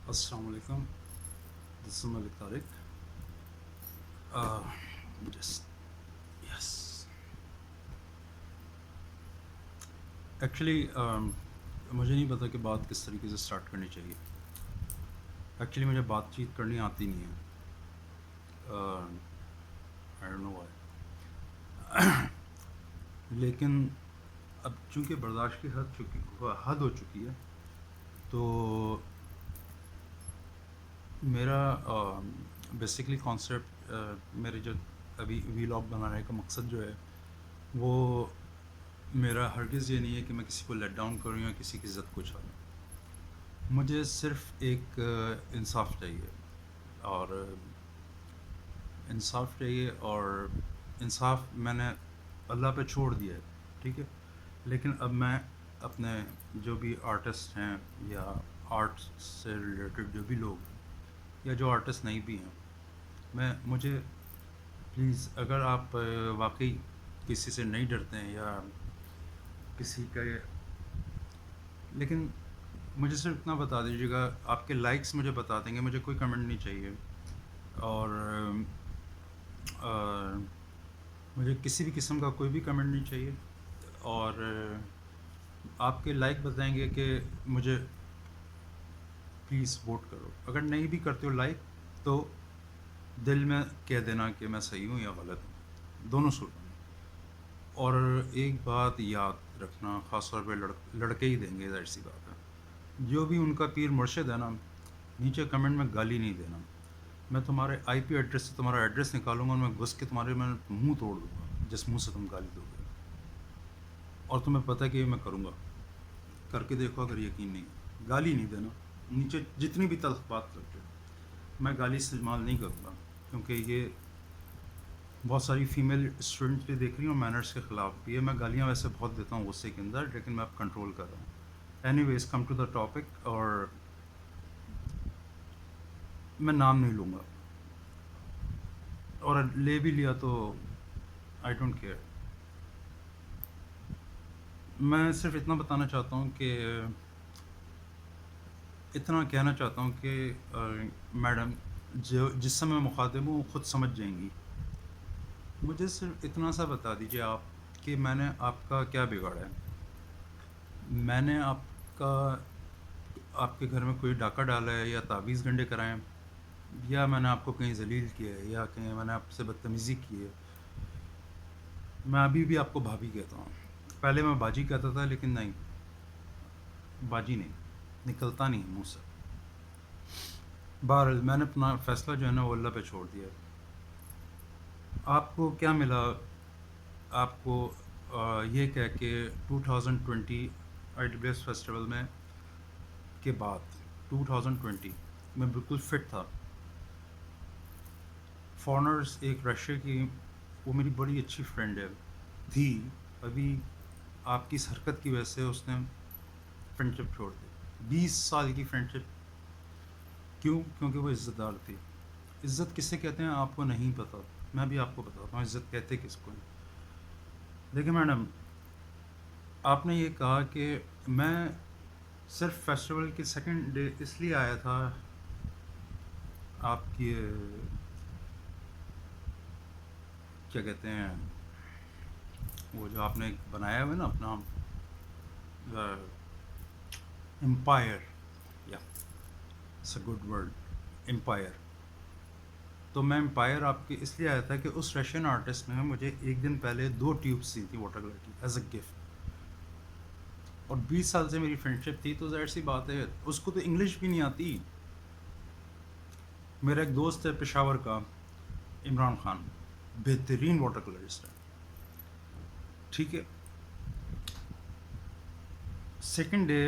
السلام علیکم. This is Malik Tariq. Just yes. Actually مجھے نہیں پتا کہ بات کس طریقے سے اسٹارٹ کرنی چاہیے. ایکچولی مجھے بات چیت کرنی آتی نہیں ہے. I don't know why. لیکن اب چونکہ برداشت کی حد ہو چکی ہے تو میرا بیسکلی کانسیپٹ میرے جو ابھی ویلاگ بنانے کا مقصد جو ہے وہ میرا ہرگز یہ نہیں ہے کہ میں کسی کو لیٹ ڈاؤن کروں یا کسی کی عزت کو چھاڑوں. مجھے صرف ایک انصاف چاہیے اور انصاف میں نے اللہ پہ چھوڑ دیا ہے. ٹھیک ہے. لیکن اب میں اپنے جو بھی آرٹسٹ ہیں یا آرٹ سے ریلیٹڈ جو بھی لوگ ہیں یا جو آرٹسٹ نہیں بھی ہیں مجھے پلیز اگر آپ واقعی کسی سے نہیں ڈرتے ہیں یا کسی کا لیکن مجھے صرف اتنا بتا دیجیے گا. آپ کے لائکس مجھے بتا دیں گے. مجھے کوئی کمنٹ نہیں چاہیے اور مجھے کسی بھی قسم کا کوئی بھی کمنٹ نہیں چاہیے. اور آپ کے لائک بتائیں گے کہ مجھے پلیز ووٹ کرو. اگر نہیں بھی کرتے ہو لائک تو دل میں کہہ دینا کہ میں صحیح ہوں یا غلط ہوں. دونوں صورتوں میں. اور ایک بات یاد رکھنا خاص طور پہ لڑکے ہی دیں گے ظاہر سی بات ہے. جو بھی ان کا پیر مرشد ہے نا نیچے کمنٹ میں گالی نہیں دینا. میں تمہارے آئی پی ایڈریس سے تمہارا ایڈریس نکالوں گا اور میں گھس کے تمہارے میں منہ توڑ دوں گا جس منہ سے تم گالی دو گے. اور تمہیں پتہ ہے کہ میں کروں گا. کر کے دیکھو اگر یقین نہیں. گالی نہیں دینا. نیچے جتنی بھی تلخ بات کرتے میں گالی استعمال نہیں کروں گا کیونکہ یہ بہت ساری فیمیل اسٹوڈنٹس بھی دیکھ رہی ہوں مینرس کے خلاف بھی ہے. میں گالیاں ویسے بہت دیتا ہوں غصے کے اندر لیکن میں اب کنٹرول کر رہا ہوں. Anyways come to the topic. اور میں نام نہیں لوں گا اور لے بھی لیا تو آئی ڈونٹ کیئر. میں صرف اتنا بتانا چاہتا ہوں کہ اتنا کہنا چاہتا ہوں کہ میڈم جس سے میں مخاطب ہوں وہ خود سمجھ جائیں گی. مجھے صرف اتنا سا بتا دیجیے آپ کہ میں نے آپ کا کیا بگاڑا ہے. میں نے آپ کے گھر میں کوئی ڈاکہ ڈالا ہے یا تعویذ گنڈے کرائے ہیں یا میں نے آپ کو کہیں ذلیل کیا ہے یا کہیں میں نے آپ سے بدتمیزی کی ہے. میں ابھی بھی آپ کو بھابھی کہتا ہوں. پہلے میں باجی کہتا تھا لیکن نہیں, باجی نہیں نکلتا نہیں منہ سے. بہرحال میں نے اپنا فیصلہ جو ہے نا وہ اللہ پہ چھوڑ دیا. آپ کو کیا ملا آپ کو یہ کہہ کے 2020 آئی ڈبلیو ایس فیسٹیول میں کے بعد 2020 میں بالکل فٹ تھا. فارنرز ایک رشیا کی وہ میری بڑی اچھی فرینڈ ہے تھی. ابھی آپ کی اس حرکت کی وجہ سے اس نے فرینڈ شپ چھوڑ دی. 20 سال کی فرینڈ شپ. کیوں؟ کیونکہ وہ عزت دار تھی. عزت کسے کہتے ہیں آپ کو نہیں پتہ. میں بھی آپ کو بتاتا ہوں عزت کہتے کس کو ہیں. دیکھیں میڈم آپ نے یہ کہا کہ میں صرف فیسٹیول کے سیکنڈ ڈے اس لیے آیا تھا آپ کی کیا کہتے ہیں وہ جو آپ نے بنایا ہوا ہے نا اپنا امپائر یا it's a good word empire. تو میں امپائر آپ کے اس لیے آیا تھا کہ اس رشین آرٹسٹ نے مجھے ایک دن پہلے 2 ٹیوبس دی تھی واٹر کلر کی ایز اے گفٹ. اور 20 سال سے میری فرینڈ شپ تھی تو ظاہر سی بات ہے اس کو تو انگلش بھی نہیں آتی. میرا ایک دوست ہے پشاور کا عمران خان, بہترین واٹر کلرسٹ ہے. ٹھیک ہے. سیکنڈ ڈے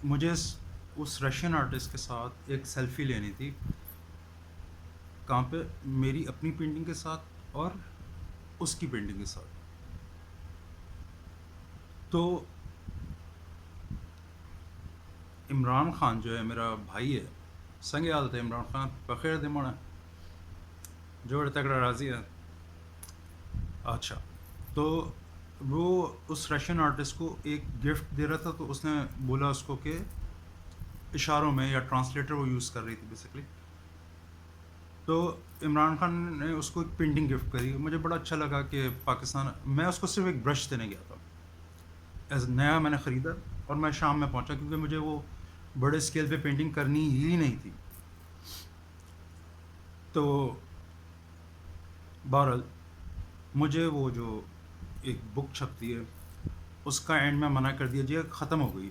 مجھے اس رشین آرٹسٹ کے ساتھ ایک سیلفی لینی تھی. کہاں پہ؟ میری اپنی پینٹنگ کے ساتھ اور اس کی پینٹنگ کے ساتھ. تو عمران خان جو ہے میرا بھائی ہے, سنگ عادت ہے عمران خان بخیر دموڑا جوڑ تگڑا راضی ہے. اچھا تو وہ اس رشین آرٹسٹ کو ایک گفٹ دے رہا تھا تو اس نے بولا اس کو کہ اشاروں میں یا ٹرانسلیٹر وہ یوز کر رہی تھی بیسکلی. تو عمران خان نے اس کو ایک پینٹنگ گفٹ کری. مجھے بڑا اچھا لگا کہ پاکستان, میں اس کو صرف ایک برش دینے گیا تھا, ایز نیا میں نے خریدا اور میں شام میں پہنچا کیونکہ مجھے وہ بڑے اسکیل پہ پینٹنگ کرنی ہی نہیں تھی. تو بہرحال مجھے وہ جو ایک بک چھپتی ہے اس کا اینڈ میں منع کر دیا, جی ختم ہو گئی.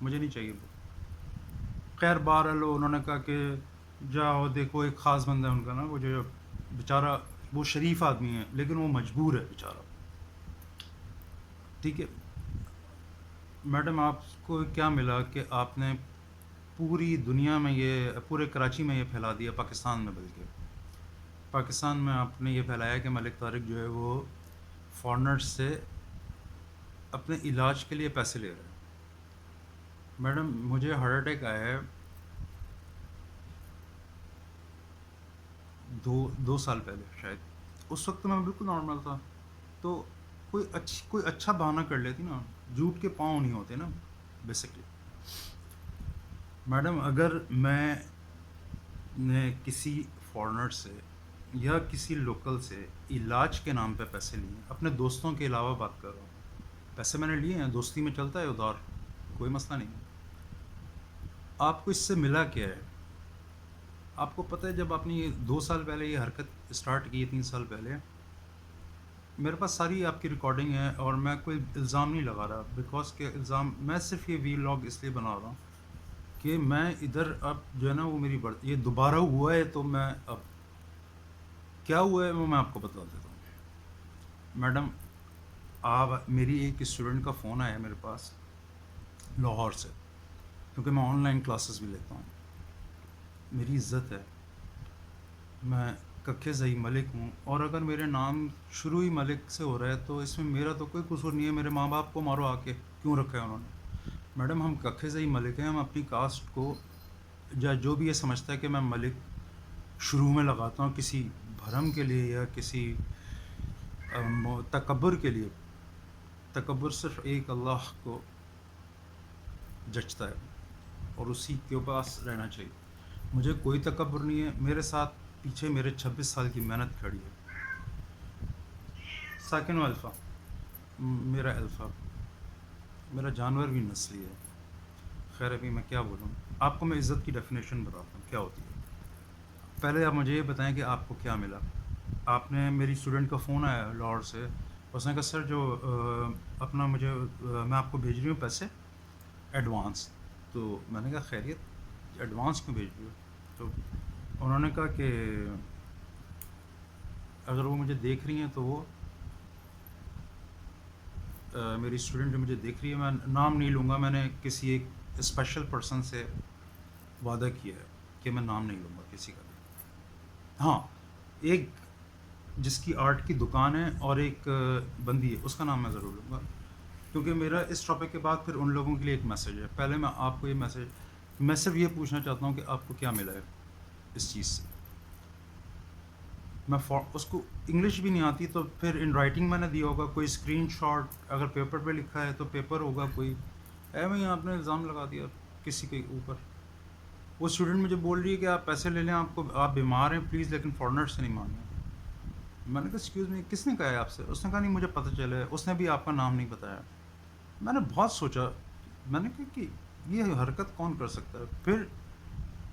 مجھے نہیں چاہیے بک. خیر بہرحال انہوں نے کہا کہ جاؤ دیکھو, ایک خاص بندہ ہے ان کا نا, وہ جو بیچارہ, وہ شریف آدمی ہے لیکن وہ مجبور ہے بیچارہ. ٹھیک ہے میڈم, آپ کو کیا ملا کہ آپ نے پوری دنیا میں یہ, پورے کراچی میں یہ پھیلا دیا, پاکستان میں, بلکہ پاکستان میں آپ نے یہ پھیلایا کہ ملک طارق جو ہے وہ فارنرز سے اپنے علاج کے لیے پیسے لے رہے ہیں. میڈم مجھے ہارٹ اٹیک آیا ہے 2 سال پہلے شاید, اس وقت میں بالکل نارمل تھا. تو کوئی اچھا بہانہ کر لیتی نا, جھوٹ کے پاؤں نہیں ہوتے نا بیسکلی. میڈم اگر میں نے کسی فارنر سے یا کسی لوکل سے علاج کے نام پہ پیسے لیے, اپنے دوستوں کے علاوہ بات کر رہا ہوں, پیسے میں نے لیے ہیں, دوستی میں چلتا ہے ادھار, کوئی مسئلہ نہیں. آپ کو اس سے ملا کیا ہے؟ آپ کو پتہ ہے جب آپ نے یہ 2 سال پہلے یہ حرکت اسٹارٹ کی, 3 سال پہلے, میرے پاس ساری آپ کی ریکارڈنگ ہے, اور میں کوئی الزام نہیں لگا رہا, بیکاز کہ الزام, میں صرف یہ ویلاگ اس لیے بنا رہا ہوں کہ میں ادھر اب جو ہے نا وہ میری یہ دوبارہ ہوا ہے, تو میں اب کیا ہوا ہے وہ میں آپ کو بتا دیتا ہوں. میڈم آپ, میری ایک اسٹوڈنٹ کا فون آیا میرے پاس لاہور سے, کیونکہ میں آن لائن کلاسز بھی لیتا ہوں. میری عزت ہے, میں ککھے زئی ملک ہوں, اور اگر میرے نام شروع ہی ملک سے ہو رہا ہے تو اس میں میرا تو کوئی قصور نہیں ہے. میرے ماں باپ کو مارو آ کے, کیوں رکھا ہے انہوں نے؟ میڈم ہم ککھے زئی ملک ہیں, ہم اپنی کاسٹ کو, جو بھی یہ سمجھتا ہے کہ میں ملک شروع میں لگاتا ہوں کسی بھرم کے لیے یا کسی تکبر کے لیے, تکبر صرف ایک اللہ کو جچتا ہے اور اسی کے پاس رہنا چاہیے. مجھے کوئی تکبر نہیں ہے, میرے ساتھ پیچھے میرے 26 سال کی محنت کھڑی ہے. ساکن و الفا, میرا الفا, میرا جانور بھی نسلی ہے. خیر ابھی میں کیا بولوں, آپ کو میں عزت کی ڈیفینیشن بتاتا ہوں کیا ہوتی ہے. پہلے آپ مجھے یہ بتائیں کہ آپ کو کیا ملا. آپ نے, میری اسٹوڈنٹ کا فون آیا لاہور سے, اس نے کہا سر جو اپنا مجھے, میں آپ کو بھیج رہی ہوں پیسے ایڈوانس. تو میں نے کہا خیریت, ایڈوانس کیوں بھیج رہی ہو؟ تو انہوں نے کہا کہ اگر وہ مجھے دیکھ رہی ہیں تو وہ, میری اسٹوڈنٹ جو مجھے دیکھ رہی ہے, میں نام نہیں لوں گا, میں نے کسی ایک اسپیشل پرسن سے وعدہ کیا ہے کہ میں نام نہیں لوں گا کسی کا بھی. ہاں, ایک جس کی آرٹ کی دکان ہے اور ایک بندی ہے, اس کا نام میں ضرور لوں گا, کیونکہ میرا اس ٹاپک کے بعد پھر ان لوگوں کے لیے ایک میسیج ہے. پہلے میں آپ کو یہ میسیج, میں صرف یہ پوچھنا چاہتا ہوں کہ آپ کو کیا ملا ہے اس چیز سے. میں اس کو انگلش بھی نہیں آتی, تو پھر ان رائٹنگ میں نے دیا ہوگا, کوئی اسکرین شاٹ, اگر پیپر پہ لکھا ہے تو پیپر ہوگا کوئی, میں آپ نے الزام لگا دیا کسی کے اوپر. وہ اسٹوڈنٹ مجھے بول رہی ہے کہ آپ پیسے لے لیں, آپ بیمار ہیں پلیز, لیکن فارنر سے نہیں مانگیں. میں نے کہا ایکسکیوز می, کس نے کہا ہے آپ سے؟ اس نے کہا نہیں مجھے پتہ چلا ہے, اس نے بھی آپ کا نام نہیں بتایا. میں نے بہت سوچا, میں نے کہا کہ یہ حرکت کون کر سکتا ہے. پھر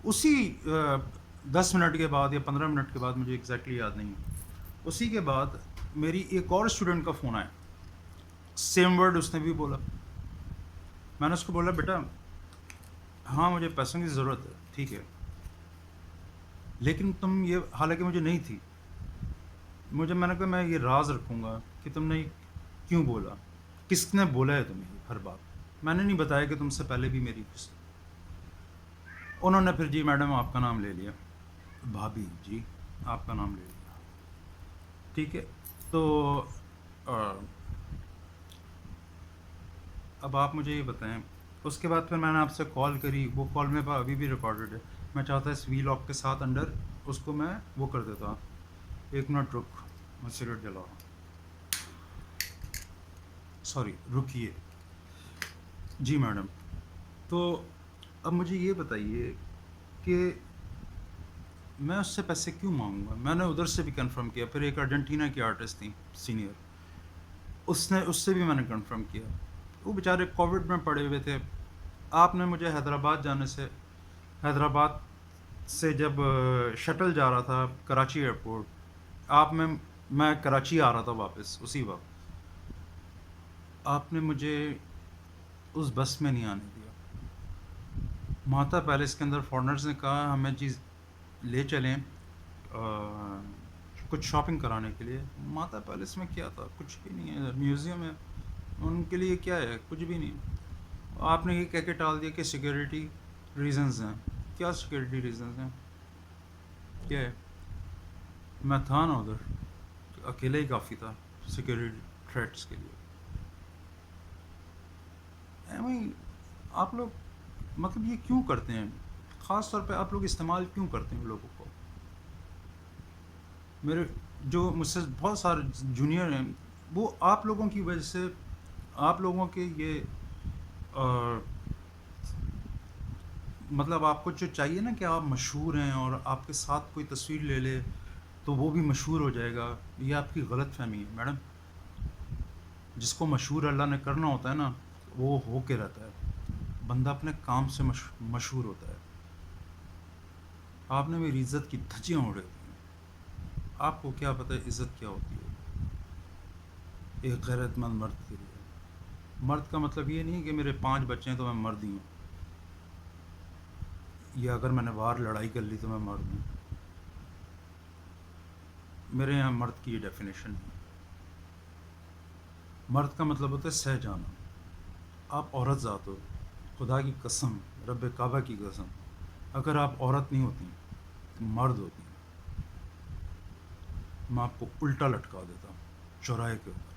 اسی 10 منٹ کے بعد یا 15 منٹ کے بعد, مجھے ایگزیکٹلی یاد نہیں, اسی کے بعد میری ایک اور اسٹوڈنٹ کا فون آیا, سیم ورڈ اس نے بھی بولا. میں نے اس کو بولا بیٹا ہاں مجھے پیسوں کی ضرورت ہے, ٹھیک ہے, لیکن تم یہ, حالانکہ مجھے نہیں تھی, میں نے کہا میں یہ راز رکھوں گا کہ تم نے کیوں بولا, کس نے بولا ہے تمہیں ہر بات. میں نے نہیں بتایا کہ تم سے پہلے بھی میری کچھ. انہوں نے پھر جی میڈم آپ کا نام لے لیا, بھابھی جی آپ کا نام لے لیا, ٹھیک ہے. تو اب آپ مجھے یہ بتائیں, اس کے بعد پھر میں نے آپ سے کال کری, وہ کال میرے پاس ابھی بھی ریکارڈڈ ہے. میں چاہتا اس وی لاگ کے ساتھ انڈر اس کو میں وہ کر دیتا. ایک منٹ رک, میں سگریٹ جلا رہا ہوں, سوری رکیے. جی میڈم، تو اب مجھے یہ بتائیے کہ میں اس سے پیسے کیوں مانگوں گا؟ میں نے ادھر سے بھی کنفرم کیا، پھر ایک ارجنٹینا کی آرٹسٹ تھیں سینئر، اس سے بھی میں نے کنفرم کیا، وہ بیچارے کووڈ میں پڑے ہوئے تھے. آپ نے مجھے حیدرآباد جانے سے، حیدرآباد سے جب شٹل جا رہا تھا کراچی ایئرپورٹ، میں کراچی آ رہا تھا واپس اسی وقت، آپ نے مجھے اس بس میں نہیں آنے دیا. ماتا پیلس کے اندر فارنرز نے کہا ہمیں چیز لے چلیں کچھ شاپنگ کرانے کے لیے. ماتا پیلس میں کیا تھا؟ کچھ بھی نہیں ہے، میوزیم ہے، ان کے لیے کیا ہے؟ کچھ بھی نہیں. آپ نے یہ کہہ کے ٹال دیا کہ سیکیورٹی ریزنز ہیں. کیا سیکیورٹی ریزنز ہیں؟ کیا ہے؟ میں تھا نا ادھر، اکیلے ہی کافی تھا سیکیورٹی تھریٹس کے لیے. آپ لوگ مطلب یہ کیوں کرتے ہیں؟ خاص طور پہ آپ لوگ استعمال کیوں کرتے ہیں لوگوں کو؟ میرے جو مجھ سے بہت سارے جونیئر ہیں، وہ آپ لوگوں کی وجہ سے، آپ لوگوں کے یہ مطلب آپ کو جو چاہیے نا کہ آپ مشہور ہیں اور آپ کے ساتھ کوئی تصویر لے لے تو وہ بھی مشہور ہو جائے گا، یہ آپ کی غلط فہمی ہے میڈم. جس کو مشہور اللہ نے کرنا ہوتا ہے نا، وہ ہو کے رہتا ہے. بندہ اپنے کام سے مشہور ہوتا ہے. آپ نے میری عزت کی دھجیاں اڑے دی ہیں. آپ کو کیا پتہ ہے عزت کیا ہوتی ہے ایک غیرت مند مرد کے لیے؟ مرد کا مطلب یہ نہیں کہ میرے 5 بچے ہیں تو میں مرد ہی ہوں، یا اگر میں نے باہر لڑائی کر لی تو میں مرد ہوں. میرے یہاں مرد کی یہ ڈیفینیشن ہے. مرد کا مطلب ہوتا ہے سہ جانا. آپ عورت ذات ہو، خدا کی قسم، رب کعبہ کی قسم، اگر آپ عورت نہیں ہوتی تو مرد ہوتی، میں آپ کو الٹا لٹکا دیتا ہوں چوراہے کے اوپر.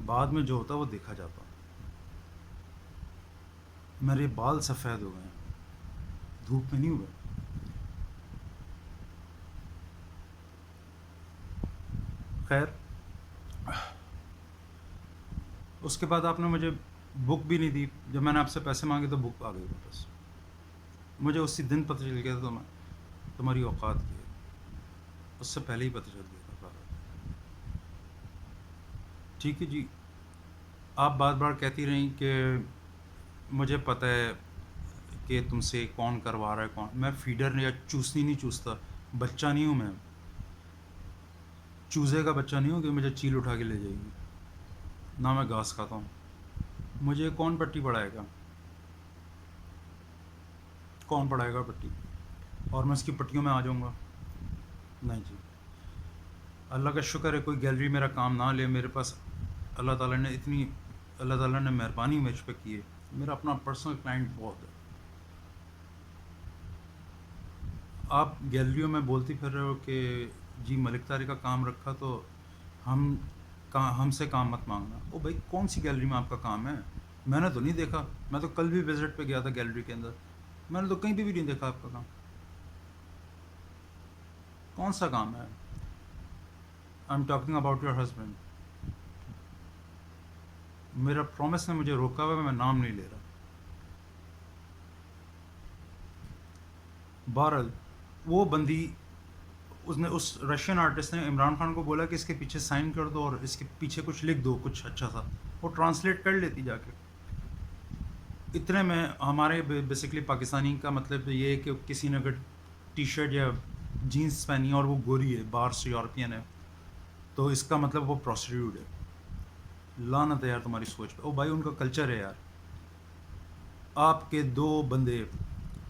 بعد میں جو ہوتا وہ دیکھا جاتا. میرے بال سفید ہو گئے ہیں، دھوپ میں نہیں ہوئے. خیر، اس کے بعد آپ نے مجھے بک بھی نہیں دی. جب میں نے آپ سے پیسے مانگے تو بک آ گئی واپس. مجھے اسی دن پتہ چل گیا تھا تمہاری اوقات کی ہے. اس سے پہلے ہی پتہ چل گیا تھا. ٹھیک ہے جی، آپ بار بار کہتی رہیں کہ مجھے پتہ ہے کہ تم سے کون کروا رہا ہے کون. میں فیڈر یا چوسنی نہیں چوستا، بچہ نہیں ہوں میں، چوزے کا بچہ نہیں ہوں کہ مجھے چیل اٹھا کے لے جائے گی. نہ میں گھاس کھاتا ہوں. مجھے کون پٹی پڑھائے گا؟ کون پڑھائے گا پٹی؟ اور میں اس کی پٹیوں میں آ جاؤں گا؟ نہیں جی. اللہ کا شکر ہے کوئی گیلری میرا کام نہ لے. میرے پاس اللہ تعالیٰ نے مہربانی مجھ پہ کی ہے. میرا اپنا پرسنل کلائنٹ بہت ہے. آپ گیلریوں میں بولتی پھر رہے ہو کہ جی ملک طارق کا کام رکھا تو ہم سے کام مت مانگنا. او بھائی، کون سی گیلری میں آپ کا کام ہے؟ میں نے تو نہیں دیکھا. میں تو کل بھی وزٹ پہ گیا تھا گیلری کے اندر، میں نے تو کہیں بھی نہیں دیکھا آپ کا کام. کون سا کام ہے؟ I am talking about your husband. میرا پرومس نے مجھے روکا ہوا ہے، میں نام نہیں لے رہا. بہرحال وہ بندی، اس رشین آرٹسٹ نے عمران خان کو بولا کہ اس کے پیچھے سائن کر دو اور اس کے پیچھے کچھ لکھ دو کچھ اچھا سا. وہ ٹرانسلیٹ کر لیتی جا کے. اتنے میں ہمارے بیسکلی پاکستانی کا مطلب یہ ہے کہ کسی نے اگر ٹی شرٹ یا جینس پہنی اور وہ گوری ہے، باہر سے یورپین ہے، تو اس کا مطلب وہ پروسٹیٹیوٹ ہے. لعنت ہے یار تمہاری سوچ پہ. او بھائی، ان کا کلچر ہے یار. آپ کے 2 بندے،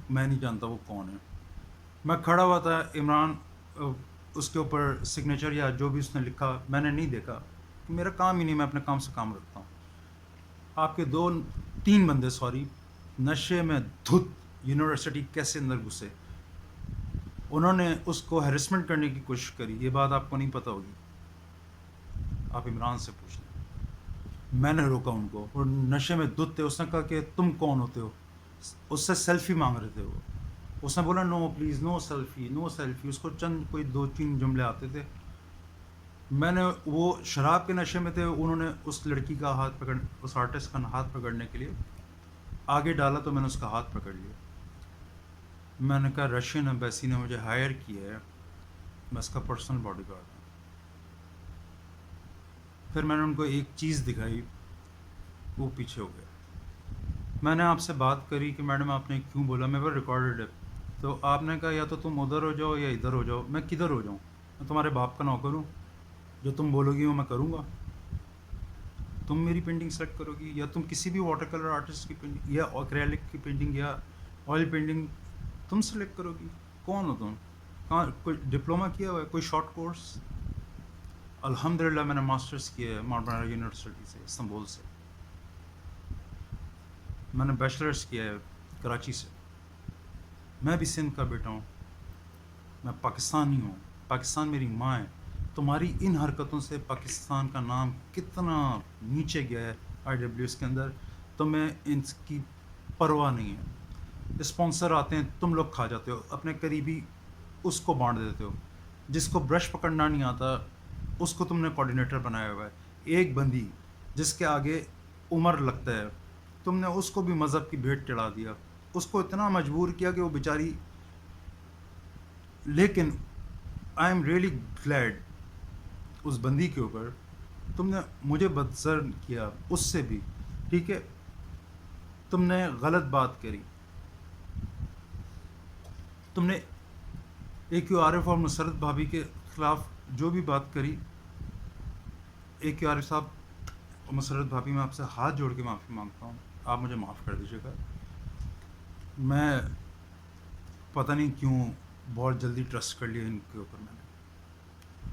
میں نہیں جانتا وہ کون ہے. میں کھڑا ہوا تھا، عمران اس کے اوپر سگنیچر یا جو بھی اس نے لکھا میں نے نہیں دیکھا. میرا کام ہی نہیں، میں اپنے کام سے کام رکھتا ہوں. آپ کے 3 بندے نشے میں دھت یونیورسٹی کیسے اندر گھسے. انہوں نے اس کو ہیرسمنٹ کرنے کی کوشش کری. یہ بات آپ کو نہیں پتہ ہوگی، آپ عمران سے پوچھ لیں. میں نے روکا ان کو. اور نشے میں دھت تھے. اس نے کہا کہ تم کون ہوتے ہو؟ اس سے سیلفی مانگ رہے تھے وہ. اس نے بولا no please, no selfie, no selfie. اس کو چند کوئی 2-3 جملے آتے تھے. میں نے وہ شراب کے نشے میں تھے، انہوں نے اس لڑکی کا ہاتھ پکڑ، اس آرٹسٹ کا ہاتھ پکڑنے کے لیے آگے ڈالا تو میں نے اس کا ہاتھ پکڑ لیا. میں نے کہا رشین ایمبیسی نے مجھے ہائر کیا ہے، میں اس کا پرسنل باڈی گارڈ ہوں. پھر میں نے ان کو ایک چیز دکھائی، وہ پیچھے ہو گیا. میں نے آپ سے بات کری کہ میڈم آپ نے کیوں بولا، میرے پاس ریکارڈڈ ہے. تو آپ نے کہا یا تو تم ادھر ہو جاؤ یا ادھر ہو جاؤ. میں کدھر ہو جاؤں؟ میں تمہارے باپ کا نوکر ہوں؟ جو تم بولو گی وہ میں کروں گا. تم میری پینٹنگ سلیکٹ کرو گی یا تم کسی بھی واٹر کلر آرٹسٹ کی پینٹنگ یا ایکریلک کی پینٹنگ یا آئل پینٹنگ تم سلیکٹ کرو گی. کون ہو تم؟ کہاں کوئی ڈپلومہ کیا ہوا ہے، کوئی شارٹ کورس؟ الحمدللہ میں نے ماسٹرز کیا ہے ماربل یونیورسٹی سے، استنبول سے. میں نے بیچلرس کیا ہے کراچی سے. میں بھی سندھ کا بیٹا ہوں، میں پاکستانی ہوں، پاکستان میری ماں ہے. تمہاری ان حرکتوں سے پاکستان کا نام کتنا نیچے گیا ہے آئی ڈبلیو ایس کے اندر، تو میں ان کی پرواہ نہیں ہے. اسپانسر آتے ہیں تم لوگ کھا جاتے ہو، اپنے قریبی اس کو بانٹ دیتے ہو. جس کو برش پکڑنا نہیں آتا اس کو تم نے کوآرڈینیٹر بنایا ہوا ہے. ایک بندی جس کے آگے عمر لگتا ہے، تم نے اس کو بھی مذہب کی بھیٹ چڑھا دیا، اس کو اتنا مجبور کیا کہ وہ بیچاری. لیکن آئی ایم ریئلی گلیڈ اس بندی کے اوپر تم نے مجھے بدزر کیا اس سے بھی. ٹھیک ہے، تم نے غلط بات کری، تم نے اے کیو عارف اور مسرت بھابھی کے خلاف جو بھی بات کری. اے کیو عارف صاحب اور مسرت بھابھی، میں آپ سے ہاتھ جوڑ کے معافی مانگتا ہوں، آپ مجھے معاف کر دیجیے گا. میں پتہ نہیں کیوں بہت جلدی ٹرسٹ کر لیا ان کے اوپر میں نے.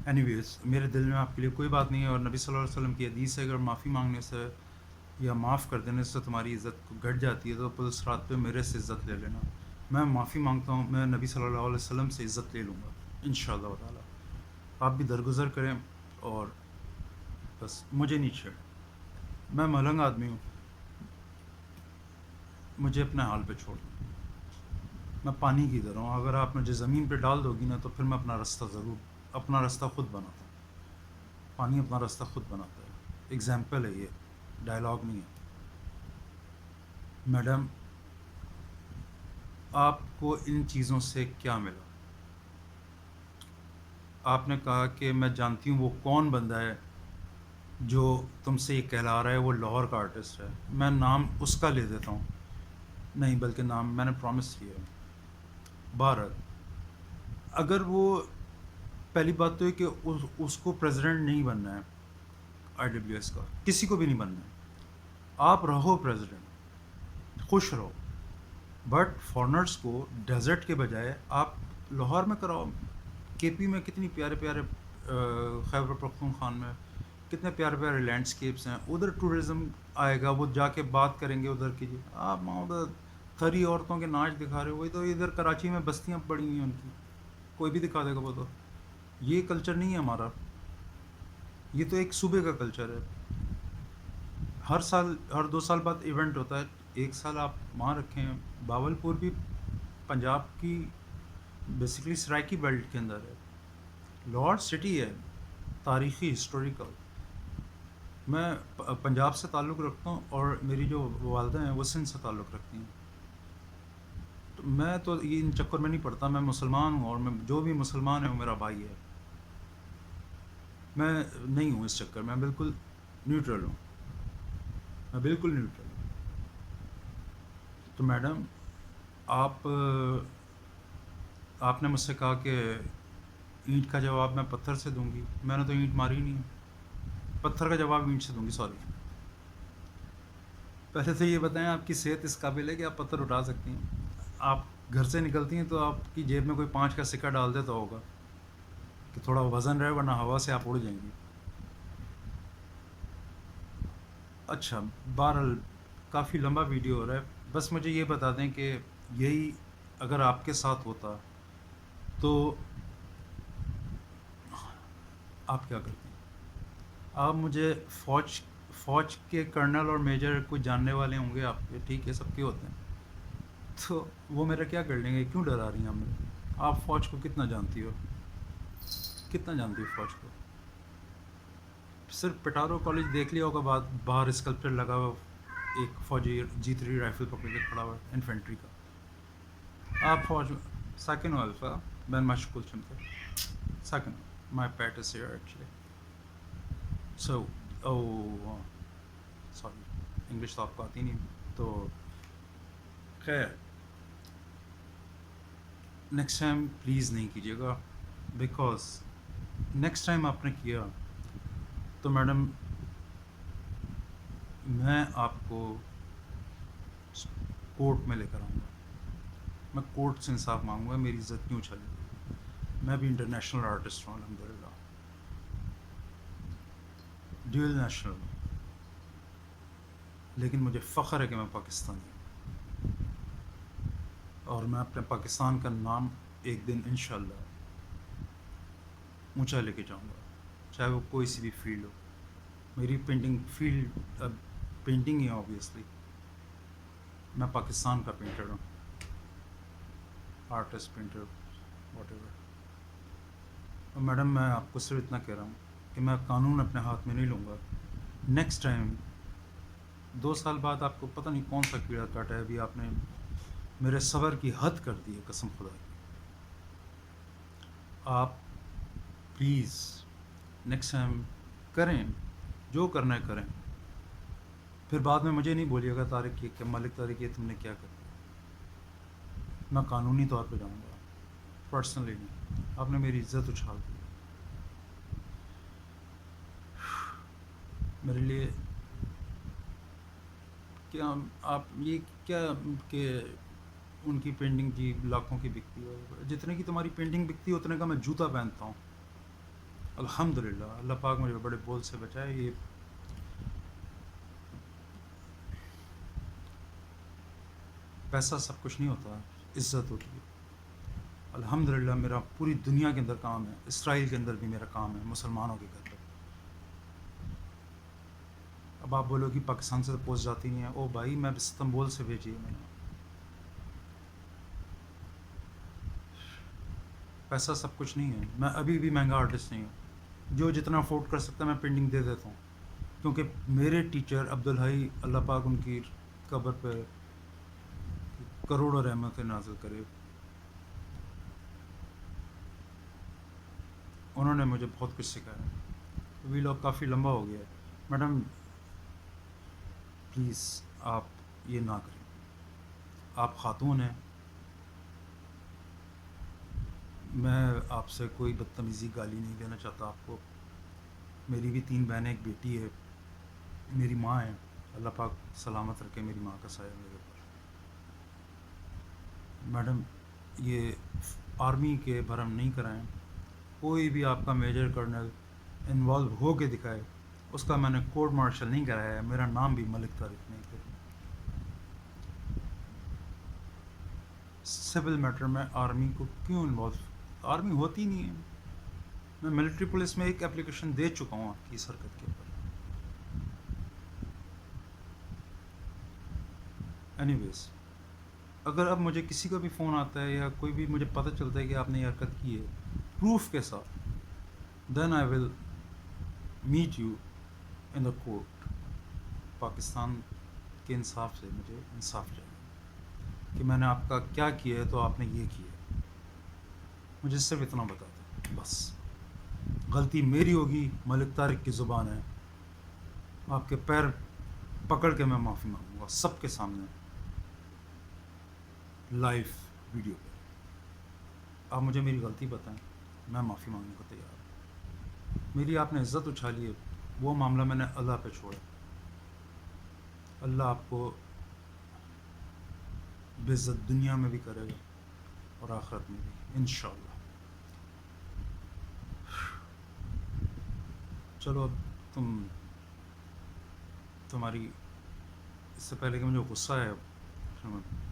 اینی ویز میرے دل میں آپ کے لیے کوئی بات نہیں ہے، اور نبی صلی اللہ علیہ وسلم کی حدیث ہے اگر معافی مانگنے سے یا معاف کر دینے سے تمہاری عزت گھٹ جاتی ہے تو پولیس رات پہ میرے سے عزت لے لینا. میں معافی مانگتا ہوں، میں نبی صلی اللہ علیہ وسلم سے عزت لے لوں گا انشاءاللہ تعالیٰ. آپ بھی درگزر کریں اور بس مجھے نہیں چھیڑ. میں ملنگ آدمی ہوں، مجھے اپنے حال پہ چھوڑ دوں. میں پانی کی طرح ہوں، اگر آپ مجھے زمین پہ ڈال دو گی نا تو پھر میں اپنا راستہ خود بناتا ہوں. پانی اپنا راستہ خود بناتا ہے. ایگزامپل ہے، یہ ڈائلاگ نہیں ہے. میڈم آپ کو ان چیزوں سے کیا ملا؟ آپ نے کہا کہ میں جانتی ہوں وہ کون بندہ ہے جو تم سے یہ کہلا رہا ہے وہ لاہور کا آرٹسٹ ہے. میں نام اس کا لے دیتا ہوں، نہیں بلکہ نام میں نے پرومس کیا ہے. بہرحال اگر وہ پہلی بات تو ہے کہ اس کو پریزیڈنٹ نہیں بننا ہے آئی ڈبلیو ایس کا، کسی کو بھی نہیں بننا ہے. آپ رہو پریزیڈنٹ، خوش رہو، بٹ فارنرز کو ڈیزرٹ کے بجائے آپ لاہور میں کراؤ. کے پی میں کتنی پیارے پیارے خیبر پختونخوا میں کتنے پیارے پیارے لینڈسکیپس ہیں، ادھر ٹورزم آئے گا، وہ جا کے بات کریں گے ادھر کی. جی آپ وہاں ادھر تھری عورتوں کے ناچ دکھا رہے ہو، وہی تو ادھر کراچی میں بستیاں پڑی ہوئی ہیں ان کی، کوئی بھی دکھا دے گا وہ. تو یہ کلچر نہیں ہے ہمارا، یہ تو ایک صوبے کا کلچر ہے. ہر سال ہر 2 سال بعد ایونٹ ہوتا ہے. ایک سال آپ وہاں رکھیں. باولپور بھی پنجاب کی بیسیکلی سرائکی بیلٹ کے اندر ہے، لاہور سٹی ہے، تاریخی ہسٹوریکل. میں پنجاب سے تعلق رکھتا ہوں اور میری جو والدہ ہیں وہ سندھ سے تعلق رکھتی ہیں. تو میں تو یہ ان چکر میں نہیں پڑتا. میں مسلمان ہوں اور میں جو بھی مسلمان ہے وہ میرا بھائی ہے. میں نہیں ہوں اس چکر میں، بالکل نیوٹرل ہوں، میں بالکل نیوٹرل ہوں. تو میڈم آپ نے مجھ سے کہا کہ اینٹ کا جواب میں پتھر سے دوں گی. میں نے تو اینٹ ماری نہیں، پتھر کا جواب اینٹ سے دوں گی. سوری، پہلے تو یہ بتائیں آپ کی صحت اس قابل ہے کہ آپ پتھر اٹھا سکتی ہیں؟ آپ گھر سے نکلتی ہیں تو آپ کی جیب میں کوئی 5 کا سکہ ڈال دیتا ہوگا کہ تھوڑا وزن رہے، ورنہ ہوا سے آپ اڑ جائیں گی. اچھا، بہرحال کافی لمبا ویڈیو ہو رہا ہے. بس مجھے یہ بتا دیں کہ یہی اگر آپ کے ساتھ ہوتا تو آپ کیا کرتے ہیں؟ آپ مجھے فوج کے کرنل اور میجر کوئی جاننے والے ہوں گے آپ کے، ٹھیک ہے، سب کے ہوتے ہیں، تو وہ میرا کیا کر لیں گے؟ کیوں ڈرا رہی ہیں ہمیں؟ آپ فوج کو کتنا جانتی ہو، کتنا جانتی ہو فوج کو؟ صرف پٹارو کالج دیکھ لیا ہوگا، باہر اسکلپچر لگا ہوا ایک فوجی G3 رائفل پکڑ کے کھڑا ہوا ہے انفینٹری کا. آپ فوج سیکنڈ الفا ben مشغول چھمتے second my pet is here actually. So oh sorry English تو آپ کو آتی نہیں. تو خیر نیکسٹ ٹائم پلیز نہیں کیجیے گا، بیکاز نیکسٹ ٹائم آپ نے کیا تو میڈم میں آپ کو کورٹ میں لے کر آؤں گا. میں کورٹ سے انصاف مانگوں گا. میری عزت کیوں چلے گی؟ میں بھی انٹرنیشنل آرٹسٹ ہوں الحمد للہ، ڈیول نیشنل، لیکن مجھے فخر ہے کہ میں پاکستانی ہوں، اور میں اپنے پاکستان کا نام ایک دن انشاءاللہ اونچا لے کے جاؤں گا، چاہے وہ کوئی سی بھی فیلڈ ہو. میری پینٹنگ فیلڈ پینٹنگ ہی ہے آبویسلی. میں پاکستان کا پینٹر ہوں، آرٹسٹ پینٹر واٹ ایور. اور میڈم میں آپ کو صرف اتنا کہہ رہا ہوں کہ میں قانون اپنے ہاتھ میں نہیں لوں گا. نیکسٹ ٹائم 2 سال بعد آپ کو پتہ نہیں کون سا کیڑا کاٹا ہے. ابھی آپ نے میرے صبر کی حد کر دی ہے قسم خدا کی. آپ پلیز نیکسٹ ٹائم کریں، جو کرنا ہے کریں. پھر بعد میں مجھے نہیں بولیے گا طارق یہ کہ ملک طارق یہ تم نے کیا کر دیا. میں قانونی طور پہ جاؤں گا، پرسنلی نہیں. آپ نے میری عزت اچھال دی میرے لیے. کیا آپ یہ کیا کہ ان کی پینٹنگ کی لاکھوں کی بکتی ہے؟ جتنے کی تمہاری پینٹنگ بکتی ہے اتنے کا میں جوتا پہنتا ہوں الحمد للہ. اللہ پاک مجھے بڑے بول سے بچائے. یہ پیسہ سب کچھ نہیں ہوتا، عزت ہوتی ہے. الحمد للہ میرا پوری دنیا کے اندر کام ہے، اسرائیل کے اندر بھی میرا کام ہے، مسلمانوں کے گھر پہ. اب آپ بولو کہ پاکستان سے تو پوسٹ جاتی نہیں ہے. او بھائی میں استنبول سے بھیجی ہے میں نے. پیسہ سب کچھ نہیں ہے. میں ابھی بھی مہنگا آرٹسٹ نہیں ہوں. جو جتنا افورڈ کر سکتا ہے میں پینٹنگ دے دیتا ہوں. کیونکہ میرے ٹیچر عبدالحی اللہ پاک ان کی قبر پہ کروڑوں رحمت نازل کرے، انہوں نے مجھے بہت کچھ سکھایا. وی لوگ کافی لمبا ہو گیا ہے. میڈم پلیز آپ یہ نہ کریں. آپ خاتون ہیں، میں آپ سے کوئی بدتمیزی گالی نہیں دینا چاہتا آپ کو. میری بھی 3 بہنیں، ایک بیٹی ہے، میری ماں ہے. اللہ پاک سلامت رکھے میری ماں کا سایہ میرے اوپر. میڈم یہ آرمی کے بھرم نہیں کرائیں. کوئی بھی آپ کا میجر کرنل انوالو ہو کے دکھائے، اس کا میں نے کورٹ مارشل نہیں کرایا ہے. میرا نام بھی ملک طارق نہیں. پھر سول میٹر میں آرمی کو کیوں انوالو؟ آرمی ہوتی نہیں ہے. میں ملٹری پولیس میں ایک اپلیکیشن دے چکا ہوں آپ کی اس حرکت کے اوپر. اینی ویز اگر اب مجھے کسی کا بھی فون آتا ہے یا کوئی بھی مجھے پتہ چلتا ہے کہ آپ نے یہ حرکت کی ہے پروف کے ساتھ، then I will meet you in the court. Pakistan کے انصاف سے مجھے انصاف چاہیے کہ میں نے آپ کا کیا کیا ہے تو آپ نے یہ کیا ہے. مجھے صرف اتنا بتا دیں بس. غلطی میری ہوگی، ملک طارق کی زبان ہے. آپ کے پیر پکڑ کے میں معافی مانگوں گا سب کے سامنے، لائیو ویڈیو پہ. آپ مجھے میری غلطی بتائیں، میں معافی مانگنے کو تیار ہوں. میری آپ نے عزت اچھالی ہے، وہ معاملہ میں نے اللہ پہ چھوڑا. اللہ آپ کو بے عزت دنیا میں بھی کرے گا اور آخرت میں بھی انشاءاللہ. چلو اب تمہاری اس سے پہلے کہ مجھے غصہ ہے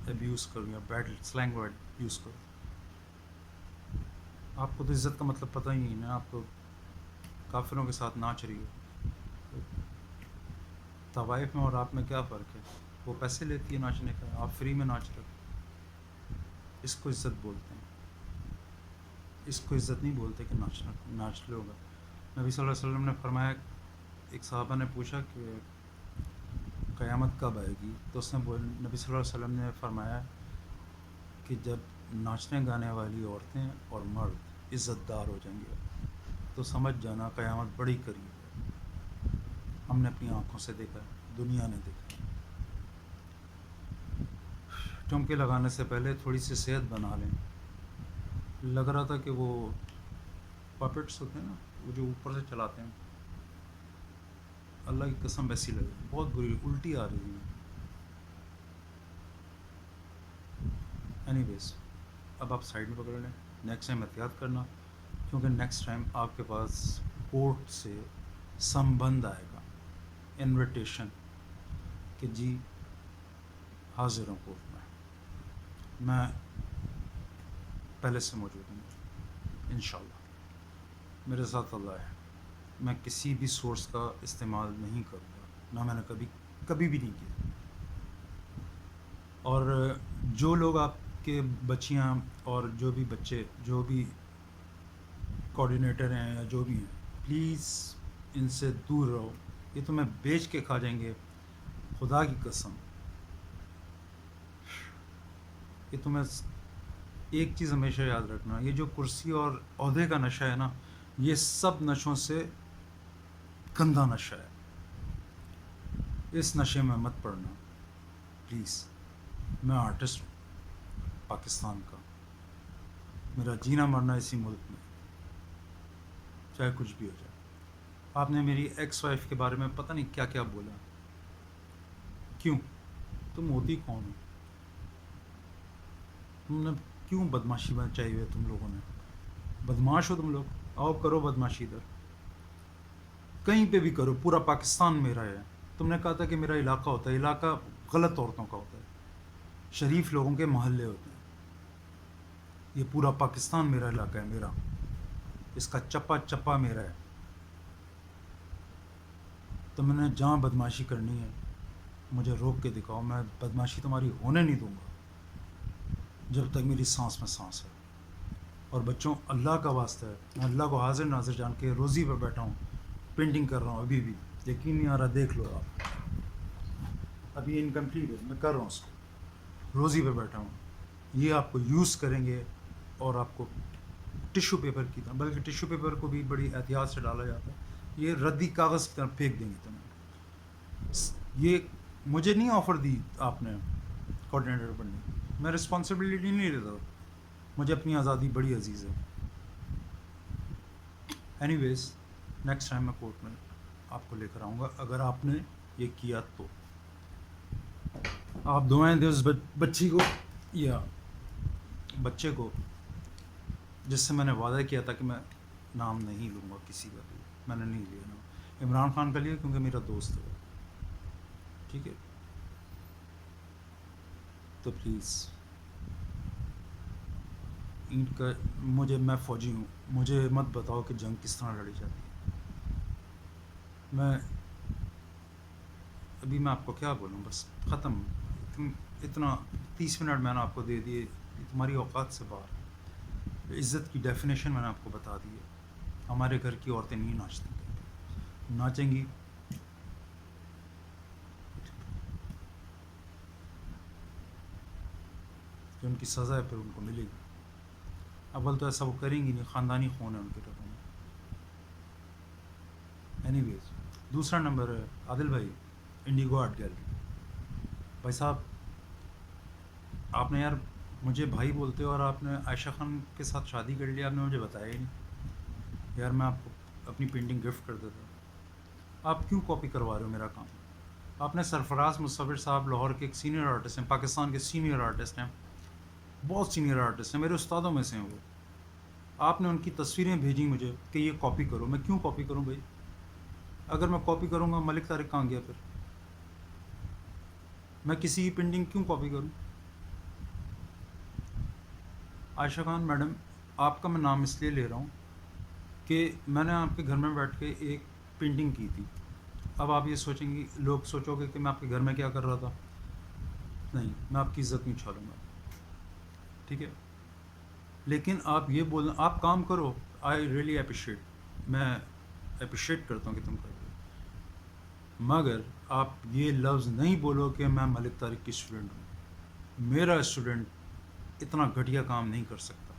ابیوز کروں یا بیڈ سلینگ ورڈ یوز کروں. آپ کو تو عزت کا مطلب پتہ ہی نہیں ہے. آپ تو کافروں کے ساتھ ناچ رہی ہو. طوائف میں اور آپ میں کیا فرق ہے؟ وہ پیسے لیتی ہے ناچنے کا، آپ فری میں ناچ رہے. اس کو عزت بولتے ہیں. اس کو عزت نہیں بولتے کہ ناچ لو گا. نبی صلی اللہ علیہ وسلم نے فرمایا ایک صحابہ نے پوچھا کہ قیامت کب آئے گی، تو اس نے نبی صلی اللہ علیہ وسلم نے فرمایا کہ جب ناچنے گانے والی عورتیں اور مرد عزت دار ہو جائیں گے تو سمجھ جانا قیامت بڑی قریب ہے۔ ہم نے اپنی آنکھوں سے دیکھا، دنیا نے دیکھا۔ ٹمکے لگانے سے پہلے تھوڑی سی صحت بنا لیں۔ لگ رہا تھا کہ وہ پپٹس ہوتے ہیں نا، وہ جو اوپر سے چلاتے ہیں، اللہ کی قسم ویسی لگی، بہت بری الٹی آ رہی ہے۔ اینی ویز اب آپ سائڈ میں پکڑ لیں، نیکسٹ ٹائم احتیاط کرنا، کیونکہ نیکسٹ ٹائم آپ کے پاس کورٹ سے سمبند آئے گا، انویٹیشن کہ جی حاضر ہوں کورٹ میں پہلے سے موجود ہوں انشاءاللہ، میرے ساتھ اللہ ہے، میں کسی بھی سورس کا استعمال نہیں کروں گا، نہ میں نے کبھی بھی نہیں کیا۔ اور جو لوگ آپ کے بچیاں اور جو بھی بچے جو بھی کوآرڈینیٹر ہیں یا جو بھی ہیں، پلیز ان سے دور رہو، یہ تمہیں بیچ کے کھا جائیں گے، خدا کی قسم۔ یہ تمہیں ایک چیز ہمیشہ یاد رکھنا، یہ جو کرسی اور عہدے کا نشہ ہے نا، یہ سب نشوں سے گندا نشہ ہے، اس نشے میں مت پڑنا پلیز۔ میں آرٹسٹ ہوں پاکستان کا، میرا جینا مرنا اسی ملک میں، چاہے کچھ بھی ہو جائے۔ آپ نے میری ایکس وائف کے بارے میں پتہ نہیں کیا کیا بولا، کیوں؟ تم ہوتی کون ہو؟ تم نے کیوں بدماشی میں چاہیے ہوئے؟ تم لوگوں نے بدماش ہو تم لوگ، آؤ کرو بدماشی ادھر، کہیں پہ بھی کرو، پورا پاکستان میرا ہے۔ تم نے کہا تھا کہ میرا علاقہ ہوتا ہے، علاقہ غلط عورتوں کا ہوتا ہے، شریف لوگوں کے محلے ہوتے ہیں، یہ پورا پاکستان میرا علاقہ ہے، میرا، اس کا چپا چپا میرا ہے۔ تم نے جہاں بدماشی کرنی ہے مجھے روک کے دکھاؤ، میں بدماشی تمہاری ہونے نہیں دوں گا جب تک میری سانس میں سانس ہے۔ اور بچوں، اللہ کا واسطہ ہے، میں اللہ کو حاضر ناظر جان کے روزی پہ بیٹھا ہوں، پینٹنگ کر رہا ہوں، ابھی بھی یقین نہیں آ رہا، دیکھ لو آپ، ابھی انکمپلیٹ ہے، میں کر رہا ہوں اس کو، روزی پہ بیٹھا ہوں۔ یہ آپ کو یوز کریں گے اور آپ کو ٹشو پیپر کی طرح، بلکہ ٹشو پیپر کو بھی بڑی احتیاط سے ڈالا جاتا ہے، یہ ردی کاغذ کی طرح پھینک دیں گے تمہیں۔ یہ مجھے نہیں آفر دی آپ نے کوآرڈینیٹر بننے، میں رسپانسبلٹی نہیں لیتا، مجھے اپنی آزادی بڑی عزیز ہے۔ اینی ویز نیکسٹ ٹائم میں کورٹ میں آپ کو لے کر آؤں گا، اگر آپ نے یہ کیا تو۔ آپ دعائیں دیں اس بچی کو یا بچے کو جس سے میں نے وعدہ کیا تھا کہ میں نام نہیں لوں گا کسی کا بھی، میں نے نہیں لیا نام، عمران خان کا لیا کیونکہ میرا دوست ہے، ٹھیک ہے؟ تو پلیز ان کا میں فوجی ہوں، مجھے مت بتاؤ کہ جنگ کس طرح لڑی جاتی ہے۔ میں آپ کو کیا بولوں، بس ختم، اتنا 30 منٹ میں نے آپ کو دے دیے، تمہاری اوقات سے باہر۔ عزت کی ڈیفینیشن میں نے آپ کو بتا دی ہے، ہمارے گھر کی عورتیں نہیں ناچتی، ناچیں گی کہ ان کی سزا ہے پھر ان کو ملے گی، اول تو ایسا وہ کریں گی نہیں، خاندانی خون ہے ان کے رگوں میں۔ اینی ویز دوسرا نمبر ہے عادل بھائی، انڈیگو آرٹ گیلری، بھائی صاحب آپ نے یار مجھے بھائی بولتے ہو اور آپ نے عائشہ خان کے ساتھ شادی کر لی، آپ نے مجھے بتایا ہی نہیں یار، میں آپ کو اپنی پینٹنگ گفٹ کر دیتا۔ آپ کیوں کاپی کروا رہے ہو میرا کام؟ آپ نے سرفراز مصور صاحب لاہور کے ایک سینئر آرٹسٹ ہیں، پاکستان کے سینئر آرٹسٹ ہیں، بہت سینئر آرٹسٹ ہیں، میرے استادوں میں سے ہیں وہ، آپ نے ان کی تصویریں بھیجی مجھے کہ یہ کاپی کرو، میں کیوں کاپی کروں بھائی؟ اگر میں کاپی کروں گا ملک طارق کہاں گیا؟ پھر میں کسی کی پینٹنگ کیوں کاپی کروں؟ عائشہ خان میڈم، آپ کا میں نام اس لیے لے رہا ہوں کہ میں نے آپ کے گھر میں بیٹھ کے ایک پینٹنگ کی تھی، اب آپ یہ سوچیں گی، لوگ سوچو گے کہ میں آپ کے گھر میں کیا کر رہا تھا، نہیں، میں آپ کی عزت نہیں چھوڑوں گا، ٹھیک ہے؟ لیکن آپ یہ بولنا، آپ کام کرو، آئی ریئلی اپریشیٹ، میں اپریشیٹ کرتا ہوں کہ تم کرتے ہو، مگر آپ یہ لفظ نہیں بولو کہ میں ملک طارق کی اسٹوڈنٹ ہوں. میرا اسٹوڈنٹ اتنا گھٹیا کام نہیں کر سکتا.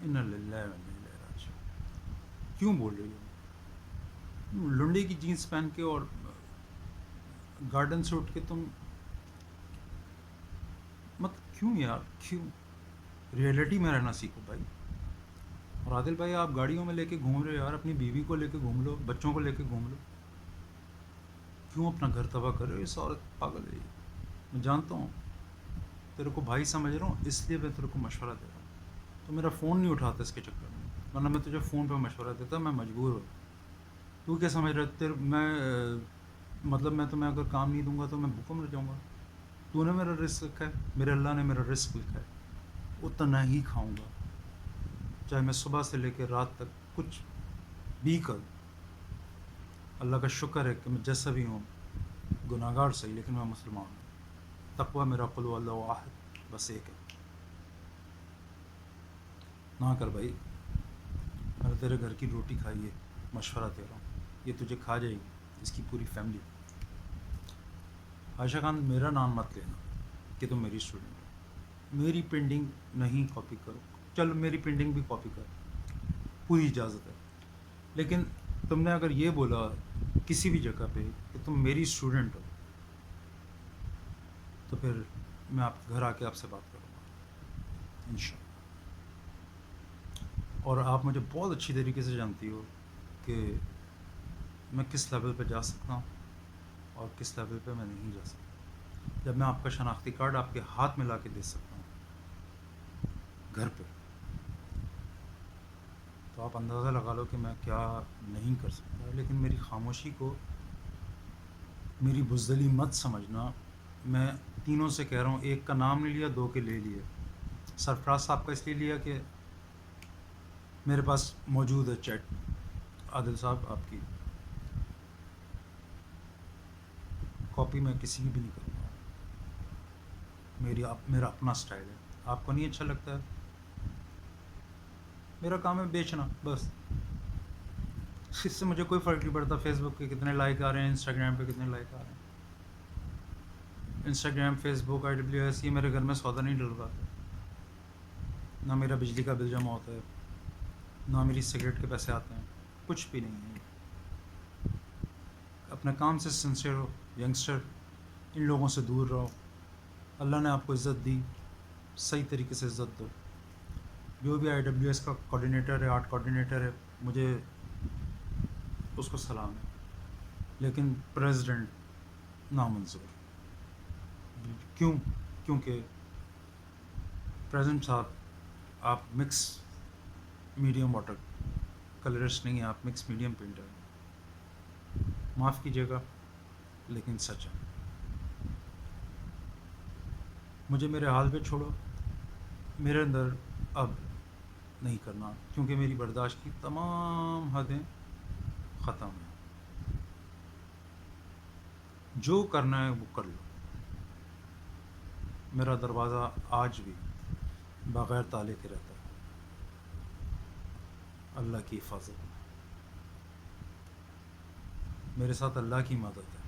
انا للہ و انا الیہ راجعون. کیوں بول رہی ہو لنڈے کی جینس پہن کے اور گارڈن سے اٹھ کے تم کیوں یار کیوں؟ ریئلٹی میں رہنا سیکھو بھائی. اور عادل بھائی آپ گاڑیوں میں لے کے گھوم رہے ہو یار, اپنی بیوی کو لے کے گھوم لو, بچوں کو لے کے گھوم لو. کیوں اپنا گھر تباہ کر رہے ہو؟ اس عورت پاگل ہے یہ. میں جانتا ہوں تیرے کو بھائی سمجھ رہا ہوں, اس لیے میں تیرے کو مشورہ دے رہا ہوں. تو میرا فون نہیں اٹھاتا اس کے چکر میں, ورنہ میں تجھے فون پہ مشورہ دیتا. میں مجبور ہوں. تو کیا سمجھ رہا میں مطلب میں تمہیں اگر کام نہیں دوں گا تو میں بھوکا مر جاؤں گا؟ تو نے میرا رزق لکھا ہے, میرے اللہ نے میرا رزق لکھا ہے, اتنا ہی کھاؤں گا, چاہے میں صبح سے لے کے رات تک کچھ بھی کروں. اللہ کا شکر ہے کہ میں جیسا بھی ہوں, گناہ گار صحیح لیکن میں مسلمان ہوں. تقویٰ میرا قل هو اللہ احد بس ایک ہے. نہ کر بھائی, میں نے تیرے گھر کی روٹی کھائی ہے, مشورہ دے رہا ہوں, یہ تجھے کھا جائے گی, اس کی پوری فیملی. عائشہ خان میرا نام مت لینا کہ تم میری اسٹوڈنٹ ہو. میری پینٹنگ نہیں کاپی کرو, چل میری پینٹنگ بھی کاپی کر, پوری اجازت ہے. لیکن تم نے اگر یہ بولا کسی بھی جگہ پہ کہ تم میری اسٹوڈنٹ ہو, تو پھر میں آپ کے گھر آ کے آپ سے بات کروں گا انشاءاللہ. اور آپ مجھے بہت اچھی طریقے سے جانتی ہو کہ میں کس لیول پہ جا سکتا ہوں اور کس لیول پہ میں نہیں جا سکتا. جب میں آپ کا شناختی کارڈ آپ کے ہاتھ میں لا کے دے سکتا ہوں گھر پہ, تو آپ اندازہ لگا لو کہ میں کیا نہیں کر سکتا. لیکن میری خاموشی کو میری بزدلی مت سمجھنا. میں تینوں سے کہہ رہا ہوں, ایک کا نام نہیں لیا, دو کے لے لیے. سرفراز صاحب کا اس لیے لیا کہ میرے پاس موجود ہے چیٹ. عادل صاحب آپ کی کاپی میں کسی کی بھی نہیں کروں گا. میرا اپنا سٹائل ہے, آپ کو نہیں اچھا لگتا ہے. میرا کام ہے بیچنا بس, اس سے مجھے کوئی فرق نہیں پڑتا فیس بک پہ کتنے لائک آ رہے ہیں, انسٹاگرام پہ کتنے لائک آ رہے ہیں. انسٹاگرام, فیس بک, IWS یہ میرے گھر میں سودا نہیں ڈلواتے. نہ میرا بجلی کا بل جمع ہوتا ہے, نہ میری سگریٹ کے پیسے آتے ہیں, کچھ بھی نہیں ہے. اپنے کام سے سنسیئر ہو ینگسٹر, ان لوگوں سے دور رہو. اللہ نے آپ کو عزت دی, صحیح طریقے سے عزت دو. جو بھی IWS کا کوآرڈینیٹر ہے, آرٹ کوآرڈینیٹر ہے, مجھے اس کو سلام ہے. لیکن پریزیڈنٹ نامنظور. کیونکہ پریزیڈنٹ صاحب آپ مکس میڈیم واٹر کلرسٹ نہیں ہیں, آپ مکس میڈیم پینٹر ہیں. معاف کیجیے گا لیکن سچ ہے. مجھے میرے حال پہ چھوڑو. میرے اندر اب نہیں کرنا, کیونکہ میری برداشت کی تمام حدیں ختم ہیں. جو کرنا ہے وہ کر لو. میرا دروازہ آج بھی بغیر تالے کے رہتا ہے. اللہ کی حفاظت میں, میرے ساتھ اللہ کی مدد ہے.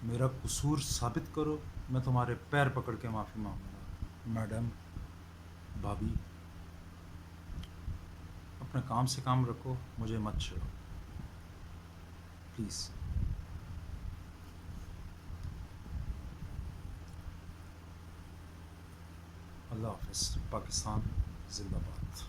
میرا قصور ثابت کرو, میں تمہارے پیر پکڑ کے معافی مانگوں گا. میڈم, بھابھی, اپنے کام سے کام رکھو, مجھے مت چھیڑو پلیز. اللہ حافظ. پاکستان زندہ باد.